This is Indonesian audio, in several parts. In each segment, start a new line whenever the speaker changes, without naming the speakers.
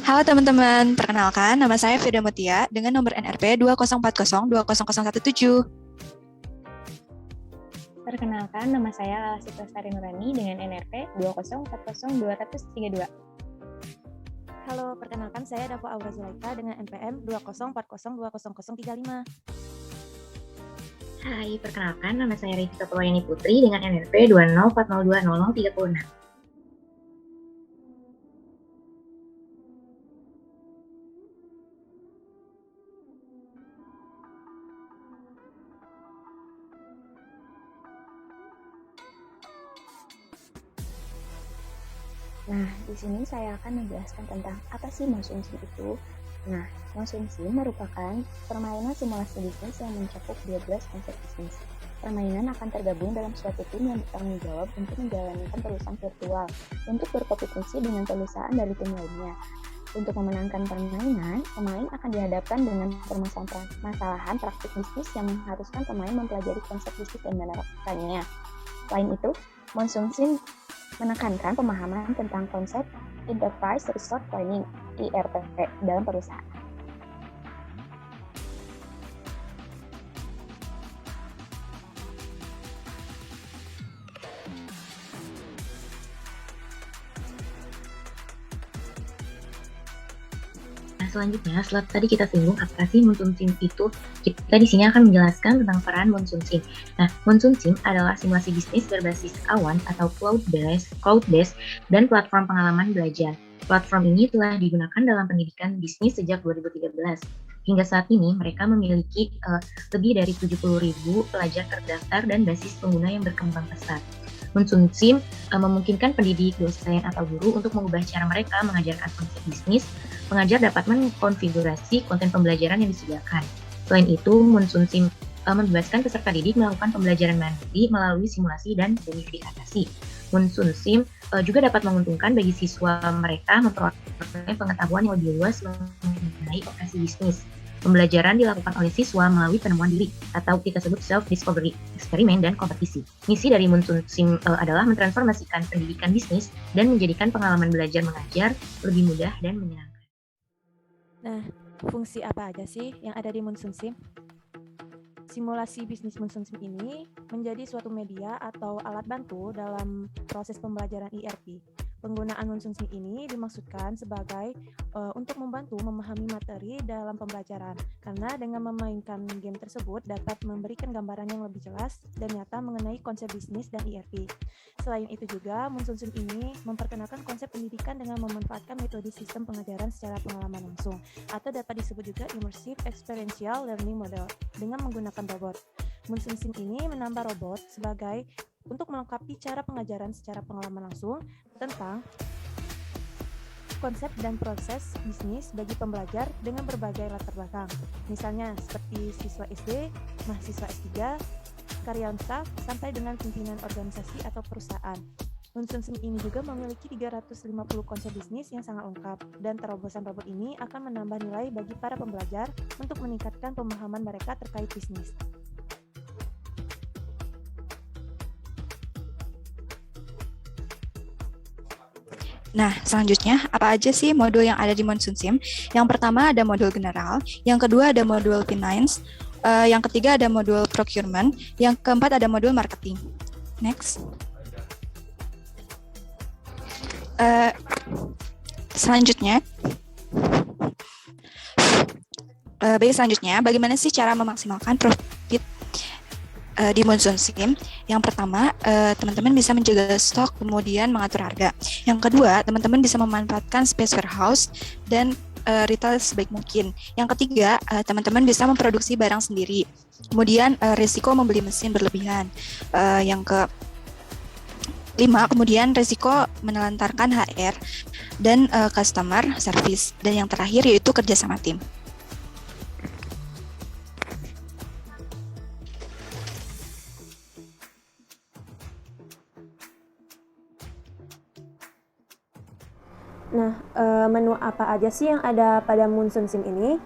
Halo teman-teman, perkenalkan nama saya Firda Mutia dengan nomor NRP 2040200017.
Perkenalkan, nama saya Lala Sitostari Nurani dengan NRP 20402032.
Halo, perkenalkan saya Davo Aura Zulaika dengan NPM 2040200035.
Hai, perkenalkan nama saya Rifika Purwayani Putri dengan NRP 2040200036.
Nah, di sini saya akan menjelaskan tentang apa sih motion sim itu. Nah, motion sim merupakan permainan simulasi bisnis yang mencakup 12 konsep bisnis. Permainan akan tergabung dalam suatu tim yang bertanggung jawab untuk menjalankan perusahaan virtual untuk berkompetisi dengan perusahaan dari tim lainnya. Untuk memenangkan permainan, pemain akan dihadapkan dengan permasalahan praktik bisnis yang mengharuskan pemain mempelajari konsep bisnis dan menerapkannya. Selain itu, motion sim menekankan pemahaman tentang konsep Enterprise Resource Planning (ERP) dalam perusahaan.
Nah, selanjutnya, setelah tadi kita singgung apa sih motion sim itu, kita di sini akan menjelaskan tentang peran motion sim. Nah, motion sim adalah simulasi bisnis berbasis awan atau cloud-based dan platform pengalaman belajar. Platform ini telah digunakan dalam pendidikan bisnis sejak 2013. Hingga saat ini, mereka memiliki lebih dari 70.000 pelajar terdaftar dan basis pengguna yang berkembang pesat. Motion sim memungkinkan pendidik, dosen, atau guru untuk mengubah cara mereka mengajarkan konsep bisnis. Pengajar dapat mengkonfigurasi konten pembelajaran yang disediakan. Selain itu, motion sim membebaskan peserta didik melakukan pembelajaran mandiri melalui simulasi dan gamifikasi. Motion sim juga dapat menguntungkan bagi siswa mereka memperoleh pengetahuan yang lebih luas mengenai operasi bisnis. Pembelajaran dilakukan oleh siswa melalui penemuan diri atau kita sebut self-discovery, eksperimen, dan kompetisi. Misi dari motion sim adalah mentransformasikan pendidikan bisnis dan menjadikan pengalaman belajar mengajar lebih mudah dan menyenangkan.
Nah, fungsi apa aja sih yang ada di motion sim? Simulasi bisnis motion sim ini menjadi suatu media atau alat bantu dalam proses pembelajaran ERP. Penggunaan motion sim ini dimaksudkan sebagai untuk membantu memahami materi dalam pembelajaran, karena dengan memainkan game tersebut dapat memberikan gambaran yang lebih jelas dan nyata mengenai konsep bisnis dan ERP. Selain itu juga, motion sim ini memperkenalkan konsep pendidikan dengan memanfaatkan metode sistem pengajaran secara pengalaman langsung, atau dapat disebut juga immersive experiential learning model dengan menggunakan robot. Motion sim ini menambah robot sebagai untuk melengkapi cara pengajaran secara pengalaman langsung tentang konsep dan proses bisnis bagi pembelajar dengan berbagai latar belakang. Misalnya seperti siswa SD, mahasiswa S3, karyawan staf, sampai dengan pimpinan organisasi atau perusahaan. Motion sim ini juga memiliki 350 konsep bisnis yang sangat lengkap, dan terobosan robot ini akan menambah nilai bagi para pembelajar untuk meningkatkan pemahaman mereka terkait bisnis.
Nah, selanjutnya, apa aja sih modul yang ada di motion sim? Yang pertama ada modul general, yang kedua ada modul finance, yang ketiga ada modul procurement, yang keempat ada modul marketing. Next. Selanjutnya, bagaimana sih cara memaksimalkan profit di motion sim? Yang pertama, teman-teman bisa menjaga stok, kemudian mengatur harga. Yang kedua, teman-teman bisa memanfaatkan space warehouse dan retail sebaik mungkin. Yang ketiga, teman-teman bisa memproduksi barang sendiri. Kemudian, risiko membeli mesin berlebihan. Yang kelima, kemudian risiko menelantarkan HR dan customer service. Dan yang terakhir yaitu kerja sama tim.
menu apa aja sih yang ada pada Monsoon Sim ini.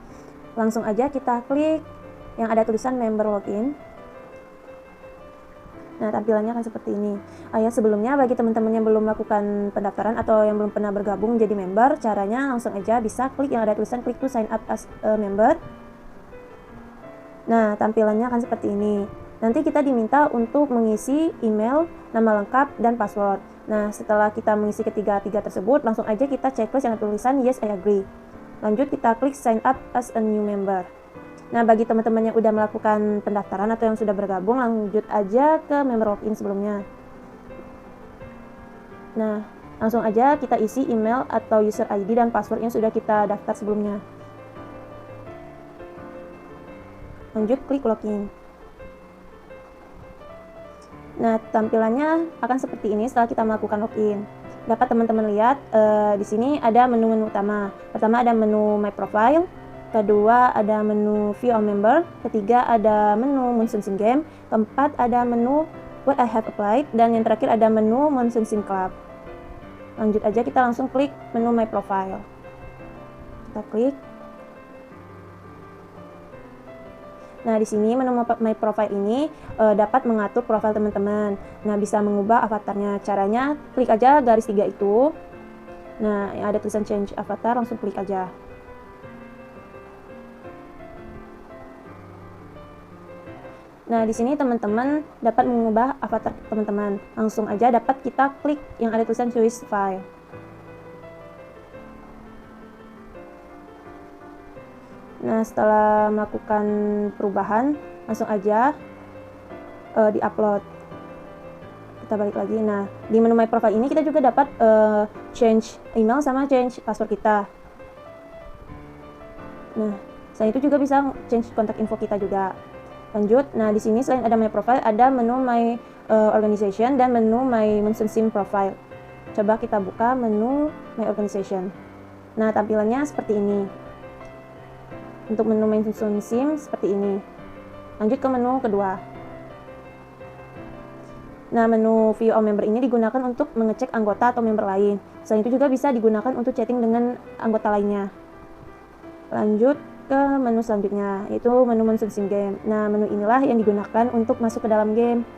Langsung aja kita klik yang ada tulisan member login. Nah, tampilannya akan seperti ini. Ya, sebelumnya bagi teman-teman yang belum melakukan pendaftaran atau yang belum pernah bergabung jadi member, caranya langsung aja bisa klik yang ada tulisan klik to sign up as a member. Nah, tampilannya akan seperti ini. Nanti kita diminta untuk mengisi email, nama lengkap, dan password. Nah, setelah kita mengisi ketiga-tiga tersebut, langsung aja kita checklist yang ada tulisan yes I agree. Lanjut kita klik sign up as a new member. Nah, bagi teman-teman yang udah melakukan pendaftaran atau yang sudah bergabung, lanjut aja ke member login sebelumnya. Nah, langsung aja kita isi email atau user ID dan password yang sudah kita daftar sebelumnya. Lanjut klik login. Nah, tampilannya akan seperti ini setelah kita melakukan login. Dapat teman-teman lihat di sini ada menu-menu utama. Pertama ada menu My Profile, kedua ada menu View All Member, ketiga ada menu Monsoon Sim Game, keempat ada menu What I Have Applied, dan yang terakhir ada menu Monsoon Sim Club. Lanjut aja kita langsung klik menu My Profile. Kita klik. Nah, di sini menu My Profile ini dapat mengatur profil teman-teman. Nah, bisa mengubah avatarnya. Caranya klik aja garis 3 itu. Nah, yang ada tulisan change avatar langsung klik aja. Nah, di sini teman-teman dapat mengubah avatar teman-teman. Langsung aja dapat kita klik yang ada tulisan choose file. Nah, setelah melakukan perubahan, langsung aja di-upload. Kita balik lagi. Nah, di menu My Profile ini kita juga dapat change email sama change password kita. Nah, selain itu juga bisa change kontak info kita juga. Lanjut, nah di sini selain ada My Profile, ada menu My Organization dan menu My Monsoon Sim Profile. Coba kita buka menu My Organization. Nah, tampilannya seperti ini. Untuk menu Monsoon Sim seperti ini. Lanjut ke menu kedua. Nah, menu View All Member ini digunakan untuk mengecek anggota atau member lain. Selain itu juga bisa digunakan untuk chatting dengan anggota lainnya. Lanjut ke menu selanjutnya, yaitu menu Monsoon Sim Game. Nah, menu inilah yang digunakan untuk masuk ke dalam game.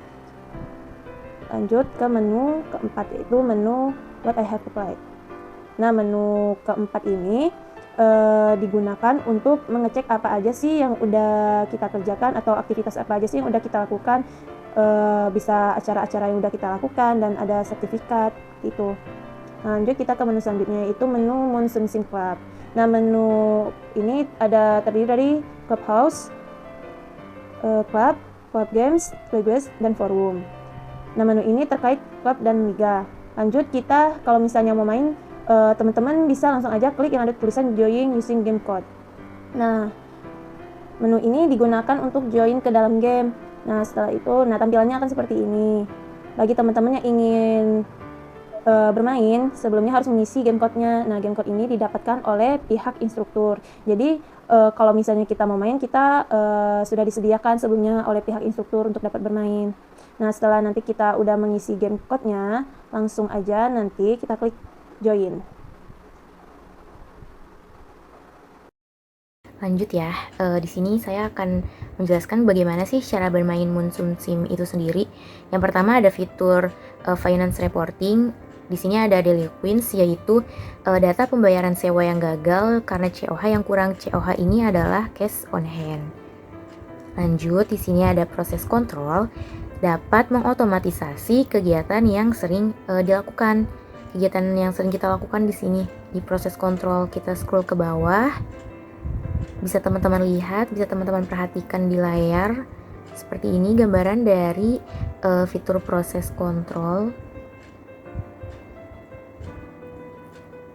Lanjut ke menu keempat, yaitu menu What I Have Applied. Nah, menu keempat ini digunakan untuk mengecek apa aja sih yang udah kita kerjakan atau aktivitas apa aja sih yang udah kita lakukan. Bisa acara-acara yang udah kita lakukan dan ada sertifikat gitu. Nah, lanjut kita ke menu selanjutnya, yaitu menu Monsoon Sim Club. Nah, menu ini terdiri dari Clubhouse, Club Games, Playlist, dan Forum. Nah, menu ini terkait klub dan liga. Lanjut kita kalau misalnya mau main, teman-teman bisa langsung aja klik yang ada tulisan Join Using Game Code. Nah, menu ini digunakan untuk join ke dalam game. Nah, setelah itu, tampilannya akan seperti ini. Bagi teman-teman yang ingin bermain, sebelumnya harus mengisi game code-nya. Nah, game code ini didapatkan oleh pihak instruktur. Jadi, kalau misalnya kita mau main, kita sudah disediakan sebelumnya oleh pihak instruktur untuk dapat bermain. Nah, setelah nanti kita udah mengisi game code-nya, langsung aja nanti kita klik join.
Lanjut ya, di sini saya akan menjelaskan bagaimana sih cara bermain Monsoon Sim itu sendiri. Yang pertama ada fitur finance reporting. Di sini ada delinquents, yaitu data pembayaran sewa yang gagal karena COH yang kurang. COH ini adalah cash on hand. Lanjut, di sini ada proses kontrol, dapat mengotomatisasi kegiatan yang sering dilakukan. Kegiatan yang sering kita lakukan di sini di proses kontrol, kita scroll ke bawah. Bisa teman-teman lihat, bisa teman-teman perhatikan di layar. Seperti ini gambaran dari fitur proses kontrol.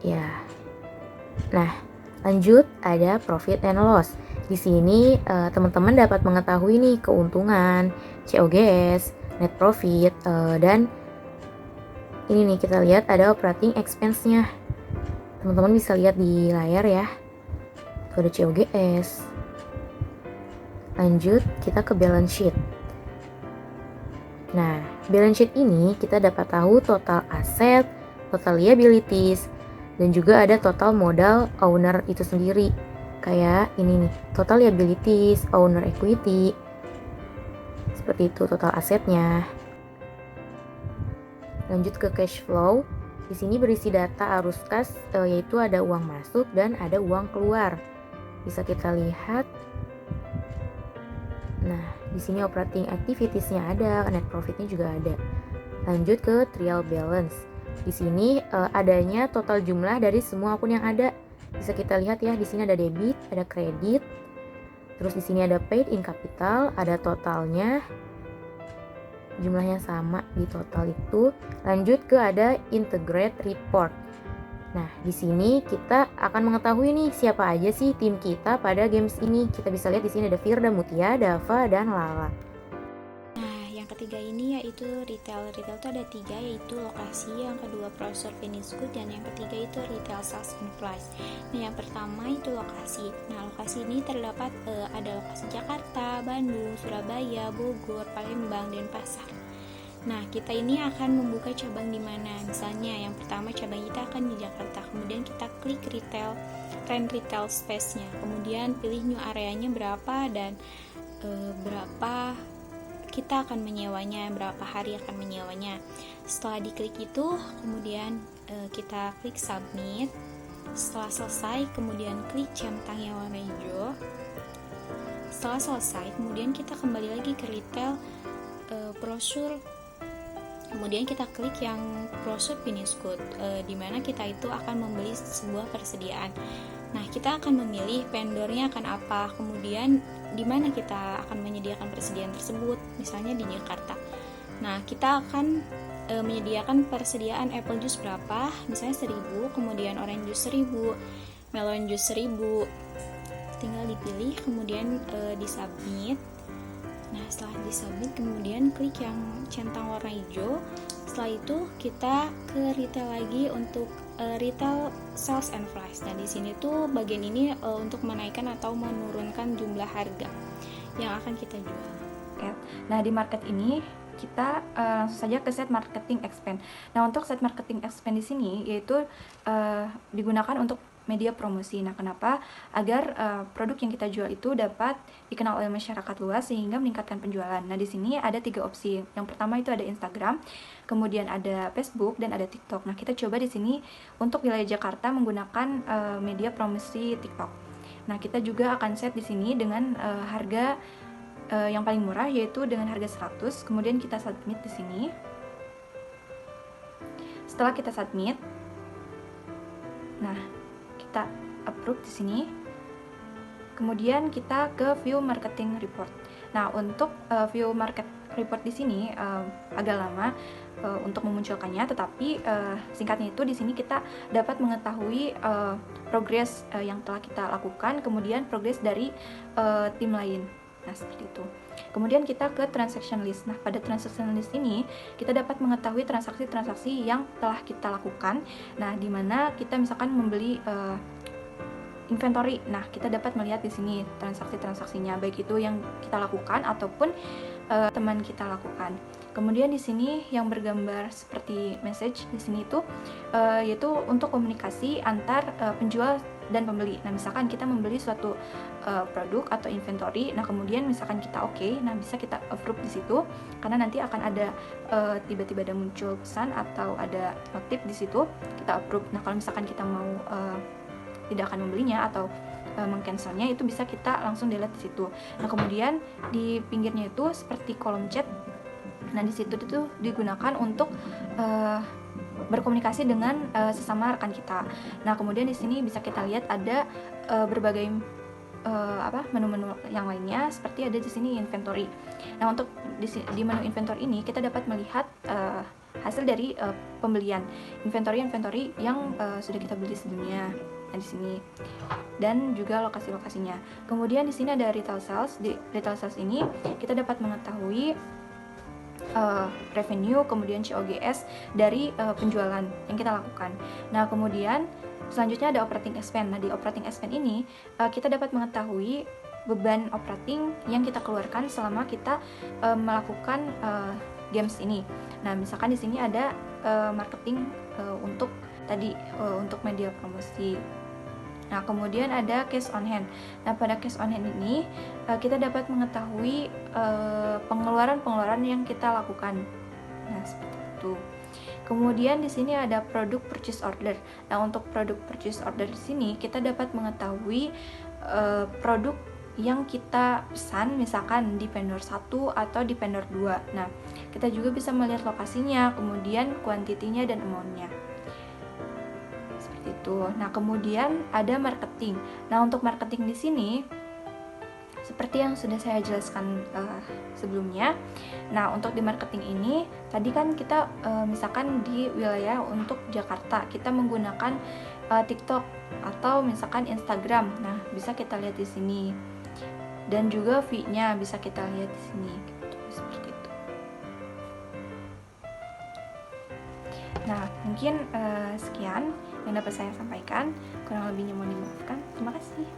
Ya. Nah, lanjut ada profit and loss. Di sini teman-teman dapat mengetahui nih keuntungan, COGS, net profit, dan ini nih kita lihat ada operating expense-nya. Teman-teman bisa lihat di layar ya. Tuh ada COGS. Lanjut kita ke balance sheet. Nah, balance sheet ini kita dapat tahu total aset, total liabilities, Dan juga ada total modal owner itu sendiri. Kayak ini nih, total liabilities, owner equity. Seperti itu total asetnya. Lanjut ke cash flow. Di sini berisi data arus kas, yaitu ada uang masuk dan ada uang keluar. Bisa kita lihat. Nah, di sini operating activities-nya ada, net profit-nya juga ada. Lanjut ke trial balance. Di sini adanya total jumlah dari semua akun yang ada. Bisa kita lihat ya, di sini ada debit, ada kredit. Terus di sini ada paid in capital, ada totalnya. Jumlahnya sama di total itu. Lanjut ke ada integrate report. Nah, di sini kita akan mengetahui nih siapa aja sih tim kita pada games ini. Kita bisa lihat di sini ada Firda, Mutia, Dava, dan Lala.
Nah, yang ketiga ini yaitu retail. Retail itu ada 3, yaitu lokasi, yang kedua browser finished good, dan yang ketiga itu retail sales and price. Nah, yang pertama itu lokasi. Nah, lokasi ini terdapat ada lokasi Jakarta, Bandung, Surabaya, Bogor, Palembang, dan Pasar. Nah, kita ini akan membuka cabang di mana? Misalnya, yang pertama cabang kita akan di Jakarta. Kemudian kita klik rent retail space-nya. Kemudian pilih new area-nya berapa dan berapa kita akan menyewanya, berapa hari akan menyewanya. Setelah diklik itu, kemudian kita klik submit. Setelah selesai, kemudian klik centang yang warna hijau. Setelah selesai, kemudian kita kembali lagi ke retail brosur. Kemudian kita klik yang browser finish good, di mana kita itu akan membeli sebuah persediaan. Nah, kita akan memilih vendornya akan apa, kemudian di mana kita akan menyediakan persediaan tersebut, misalnya di Jakarta. Nah, kita akan menyediakan persediaan apple juice berapa, misalnya 1000, kemudian orange juice 1000, melon juice 1000. Tinggal dipilih, kemudian disubmit. Nah, setelah disubmit, kemudian klik yang centang warna hijau. Setelah itu kita ke retail lagi untuk retail sales and price. Nah, di sini tuh bagian ini untuk menaikkan atau menurunkan jumlah harga yang akan kita jual.
Nah, di market ini kita langsung saja ke set marketing expense. Nah, untuk set marketing expense di sini yaitu digunakan untuk media promosi. Nah, kenapa? Agar produk yang kita jual itu dapat dikenal oleh masyarakat luas sehingga meningkatkan penjualan. Nah, di sini ada 3 opsi. Yang pertama itu ada Instagram, kemudian ada Facebook, dan ada TikTok. Nah, kita coba di sini untuk wilayah Jakarta menggunakan media promosi TikTok. Nah, kita juga akan set di sini dengan harga yang paling murah, yaitu dengan harga 100. Kemudian kita submit di sini. Setelah kita submit, nah, kita approve di sini. Kemudian kita ke view marketing report. Nah, untuk view market report di sini agak lama untuk memunculkannya, tetapi singkatnya itu di sini kita dapat mengetahui progres yang telah kita lakukan, kemudian progres dari tim lain. Nah, seperti itu. Kemudian kita ke transaction list. Nah, pada transaction list ini kita dapat mengetahui transaksi-transaksi yang telah kita lakukan. Nah, di mana kita misalkan membeli inventory. Nah, kita dapat melihat di sini transaksi-transaksinya, baik itu yang kita lakukan ataupun teman kita lakukan. Kemudian di sini yang bergambar seperti message di sini itu yaitu untuk komunikasi antar penjual dan pembeli. Nah, misalkan kita membeli suatu produk atau inventory, nah kemudian misalkan kita oke, nah bisa kita approve di situ karena nanti akan ada tiba-tiba ada muncul pesan atau ada notif di situ, kita approve. Nah, kalau misalkan kita mau tidak akan membelinya atau mengcancelnya, itu bisa kita langsung delete di situ. Nah, kemudian di pinggirnya itu seperti kolom chat. Nah, di situ itu digunakan untuk berkomunikasi dengan sesama rekan kita. Nah, kemudian di sini bisa kita lihat ada berbagai menu-menu yang lainnya, seperti ada di sini inventory. Nah, untuk di menu inventory ini kita dapat melihat hasil dari pembelian inventory yang sudah kita beli sebelumnya. Nah, di sini dan juga lokasi-lokasinya. Kemudian di sini ada retail sales. Di retail sales ini kita dapat mengetahui revenue, kemudian COGS dari penjualan yang kita lakukan. Nah, kemudian selanjutnya ada operating expense. Nah, di operating expense ini kita dapat mengetahui beban operating yang kita keluarkan selama kita melakukan games ini. Nah, misalkan di sini ada marketing untuk tadi untuk media promosi. Nah, kemudian ada cash on hand. Nah, pada cash on hand ini kita dapat mengetahui pengeluaran-pengeluaran yang kita lakukan. Nah, seperti itu. Kemudian di sini ada produk purchase order. Nah, untuk produk purchase order di sini kita dapat mengetahui produk yang kita pesan, misalkan di vendor 1 atau di vendor 2. Nah, kita juga bisa melihat lokasinya, kemudian kuantitinya dan amount-nya. Itu. Nah, kemudian ada marketing. Nah, untuk marketing di sini seperti yang sudah saya jelaskan sebelumnya. Nah, untuk di marketing ini tadi kan kita misalkan di wilayah untuk Jakarta, kita menggunakan TikTok atau misalkan Instagram. Nah, bisa kita lihat di sini. Dan juga fee-nya bisa kita lihat di sini gitu, seperti itu. Nah, mungkin sekian yang dapat saya sampaikan. Kurang lebihnya mohon dimaafkan. Terima kasih.